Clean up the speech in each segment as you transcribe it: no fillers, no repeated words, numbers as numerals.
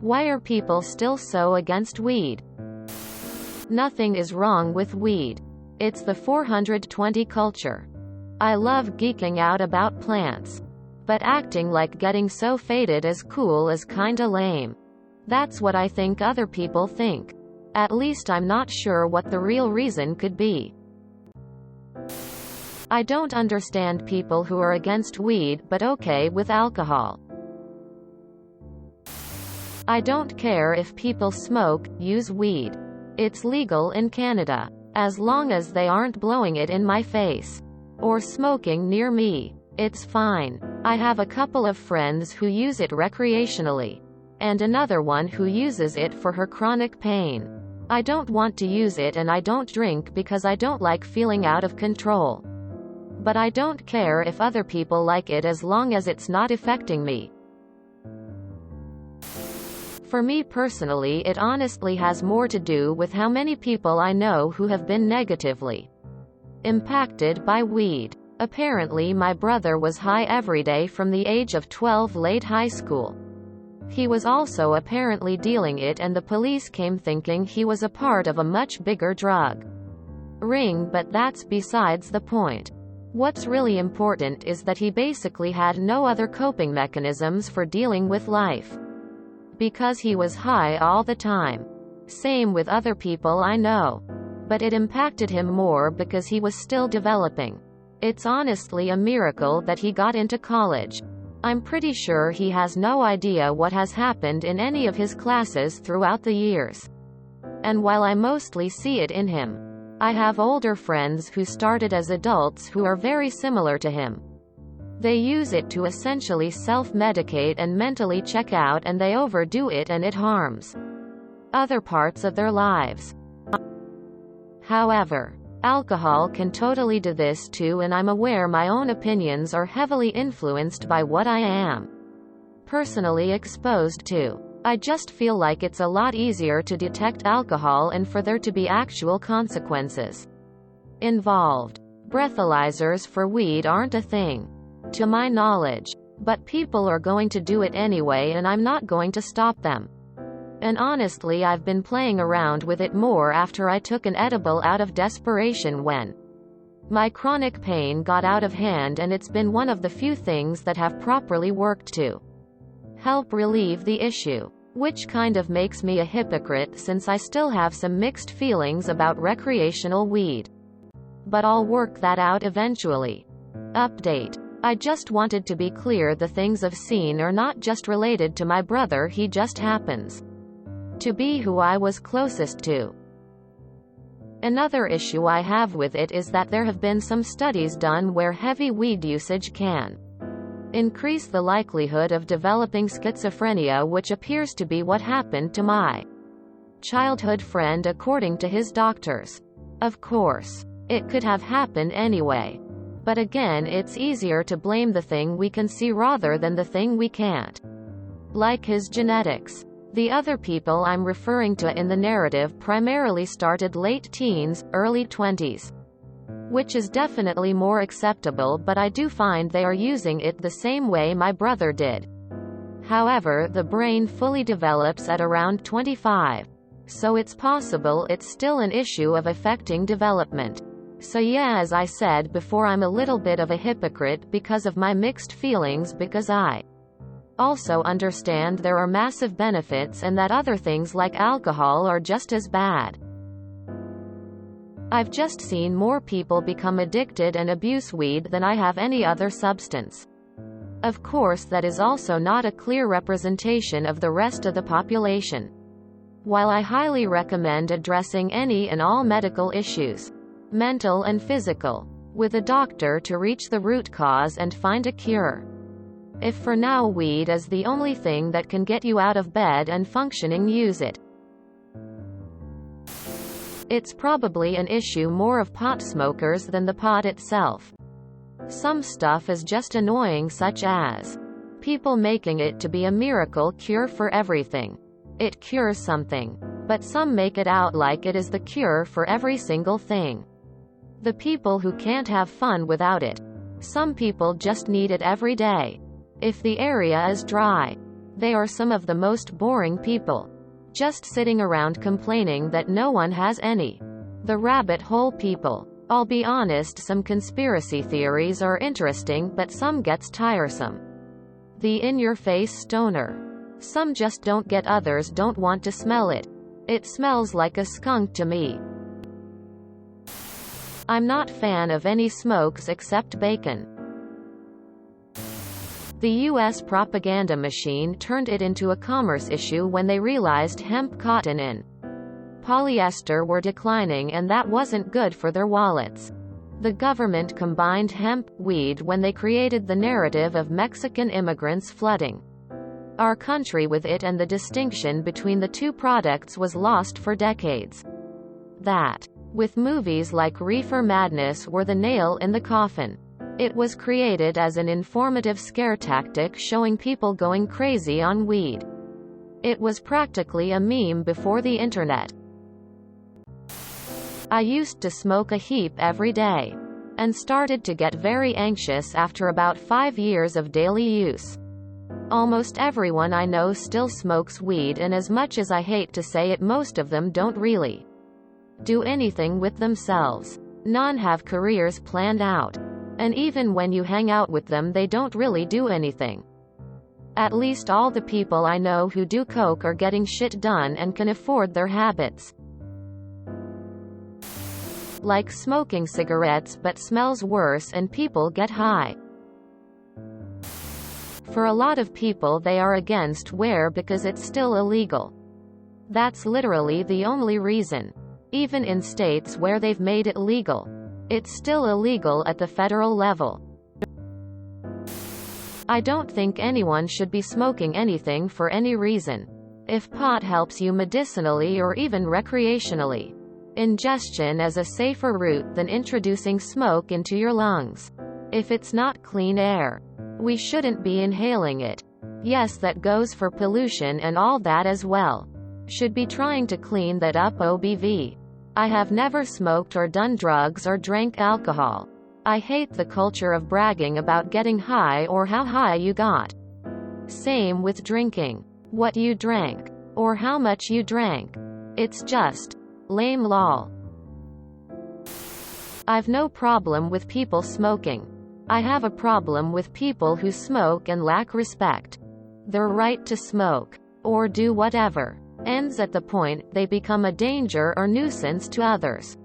Why are people still so against weed? Nothing is wrong with weed. It's the 420 culture. I love geeking out about plants. But acting like getting so faded is cool is kinda lame. That's what I think other people think. At least I'm not sure what the real reason could be. I don't understand people who are against weed but okay with alcohol. I don't care if people smoke, use weed. It's legal in Canada. As long as they aren't blowing it in my face. Or smoking near me. It's fine. I have a couple of friends who use it recreationally. And another one who uses it for her chronic pain. I don't want to use it and I don't drink because I don't like feeling out of control. But I don't care if other people like it as long as it's not affecting me. For me personally, it honestly has more to do with how many people I know who have been negatively impacted by weed. Apparently my brother was high every day from the age of 12 late high school. He was also apparently dealing it and the police came thinking he was a part of a much bigger drug ring, but that's besides the point. What's really important is that he basically had no other coping mechanisms for dealing with life. Because he was high all the time. Same with other people I know. But it impacted him more because he was still developing. It's honestly a miracle that he got into college. I'm pretty sure he has no idea what has happened in any of his classes throughout the years. And while I mostly see it in him, I have older friends who started as adults who are very similar to him. They use it to essentially self-medicate and mentally check out, and they overdo it and it harms other parts of their lives. However, alcohol can totally do this too, and I'm aware my own opinions are heavily influenced by what I am personally exposed to. I just feel like it's a lot easier to detect alcohol and for there to be actual consequences involved. Breathalyzers for weed aren't a thing, to my knowledge. But people are going to do it anyway and I'm not going to stop them. And honestly, I've been playing around with it more after I took an edible out of desperation when my chronic pain got out of hand, and it's been one of the few things that have properly worked to help relieve the issue. Which kind of makes me a hypocrite since I still have some mixed feelings about recreational weed. But I'll work that out eventually. Update. I just wanted to be clear, the things I've seen are not just related to my brother, he just happens to be who I was closest to. Another issue I have with it is that there have been some studies done where heavy weed usage can increase the likelihood of developing schizophrenia, which appears to be what happened to my childhood friend according to his doctors. Of course, it could have happened anyway. But again, it's easier to blame the thing we can see rather than the thing we can't. Like his genetics. The other people I'm referring to in the narrative primarily started late teens, early 20s. Which is definitely more acceptable, but I do find they are using it the same way my brother did. However, the brain fully develops at around 25. So it's possible it's still an issue of affecting development. So yeah, as I said before, I'm a little bit of a hypocrite because of my mixed feelings, because I also understand there are massive benefits and that other things like alcohol are just as bad. I've just seen more people become addicted and abuse weed than I have any other substance. Of course, that is also not a clear representation of the rest of the population. While I highly recommend addressing any and all medical issues, mental and physical, with a doctor to reach the root cause and find a cure. If for now weed is the only thing that can get you out of bed and functioning, use it. It's probably an issue more of pot smokers than the pot itself. Some stuff is just annoying, such as people making it to be a miracle cure for everything. It cures something. But some make it out like it is the cure for every single thing. The people who can't have fun without it. Some people just need it every day. If the area is dry, They are some of the most boring people. Just sitting around complaining that no one has any. The rabbit hole people. I'll be honest, some conspiracy theories are interesting, but some gets tiresome. The in-your-face stoner. Some just don't get, others don't want to smell it. It smells like a skunk to me. I'm not fan of any smokes except bacon. The US propaganda machine turned it into a commerce issue when they realized hemp, cotton and polyester were declining, and that wasn't good for their wallets. The government combined hemp, weed when they created the narrative of Mexican immigrants flooding our country with it, and the distinction between the two products was lost for decades. That, with movies like Reefer Madness, were the nail in the coffin. It was created as an informative scare tactic showing people going crazy on weed. It was practically a meme before the internet. I used to smoke a heap every day, and started to get very anxious after about 5 years of daily use. Almost everyone I know still smokes weed, and as much as I hate to say it, most of them don't really do anything with themselves. None have careers planned out. And even when you hang out with them, they don't really do anything. At least all the people I know who do coke are getting shit done and can afford their habits. Like smoking cigarettes, but smells worse and people get high. For a lot of people, they are against wear because it's still illegal. That's literally the only reason. Even in states where they've made it legal, it's still illegal at the federal level. I don't think anyone should be smoking anything for any reason. If pot helps you medicinally or even recreationally, ingestion is a safer route than introducing smoke into your lungs. If it's not clean air, we shouldn't be inhaling it. Yes, that goes for pollution and all that as well. Should be trying to clean that up. OBV. I have never smoked or done drugs or drank alcohol. I hate the culture of bragging about getting high or how high you got. Same with drinking. What you drank. Or how much you drank. It's just lame lol. I've no problem with people smoking. I have a problem with people who smoke and lack respect. Their right to smoke, or do whatever, ends at the point they become a danger or nuisance to others.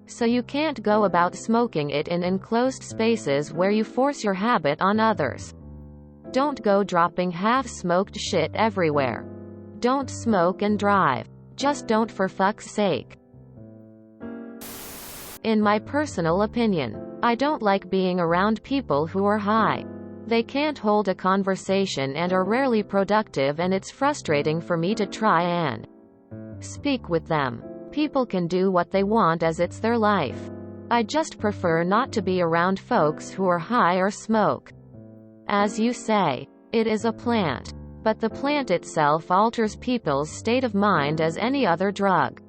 So you can't go about smoking it in enclosed spaces where you force your habit on others. Don't go dropping half-smoked shit everywhere. Don't smoke and drive. Just don't, for fuck's sake. In my personal opinion, I don't like being around people who are high. They can't hold a conversation and are rarely productive, and it's frustrating for me to try and speak with them. People can do what they want as it's their life. I just prefer not to be around folks who are high or smoke. As you say, it is a plant. But the plant itself alters people's state of mind as any other drug.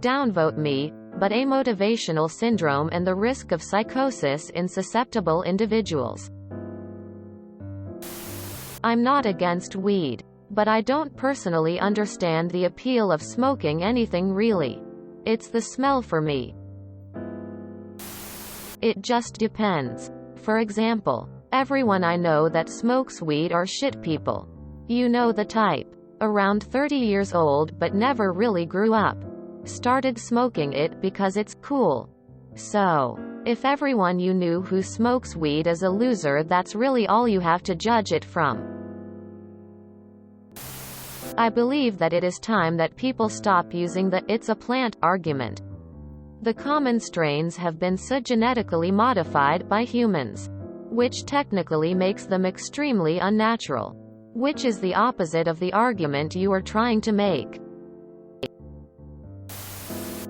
Downvote me, but amotivational syndrome and the risk of psychosis in susceptible individuals. I'm not against weed, but I don't personally understand the appeal of smoking anything really. It's the smell for me. It just depends. For example, everyone I know that smokes weed are shit people. You know the type. Around 30 years old but never really grew up. Started smoking it because it's cool. So, if everyone you knew who smokes weed is a loser, that's really all you have to judge it from. I believe that it is time that people stop using the "it's a plant" argument. The common strains have been so genetically modified by humans, which technically makes them extremely unnatural, which is the opposite of the argument you are trying to make.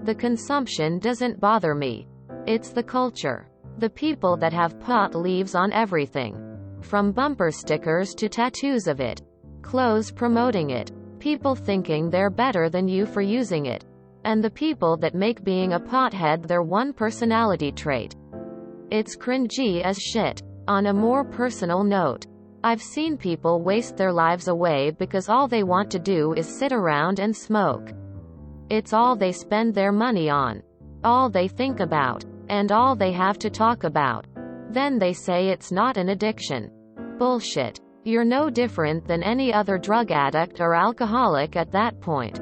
The consumption doesn't bother me. It's the culture. The people that have pot leaves on everything, from bumper stickers to tattoos of it, clothes promoting it, people thinking they're better than you for using it, and the people that make being a pothead their one personality trait. It's cringy as shit. On a more personal note, I've seen people waste their lives away because all they want to do is sit around and smoke. It's all they spend their money on, all they think about, and all they have to talk about. Then they say it's not an addiction. Bullshit. You're no different than any other drug addict or alcoholic at that point.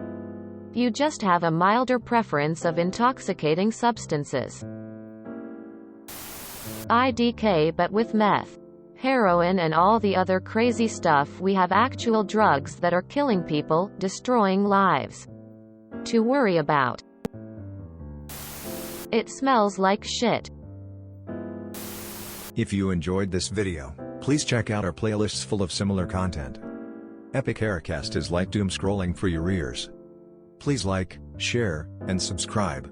You just have a milder preference of intoxicating substances. IDK but with meth, heroin and all the other crazy stuff. We have actual drugs that are killing people, destroying lives. To worry about. It smells like shit. If you enjoyed this video, please check out our playlists full of similar content. Epic Haircast is like doom scrolling for your ears. Please like, share, and subscribe.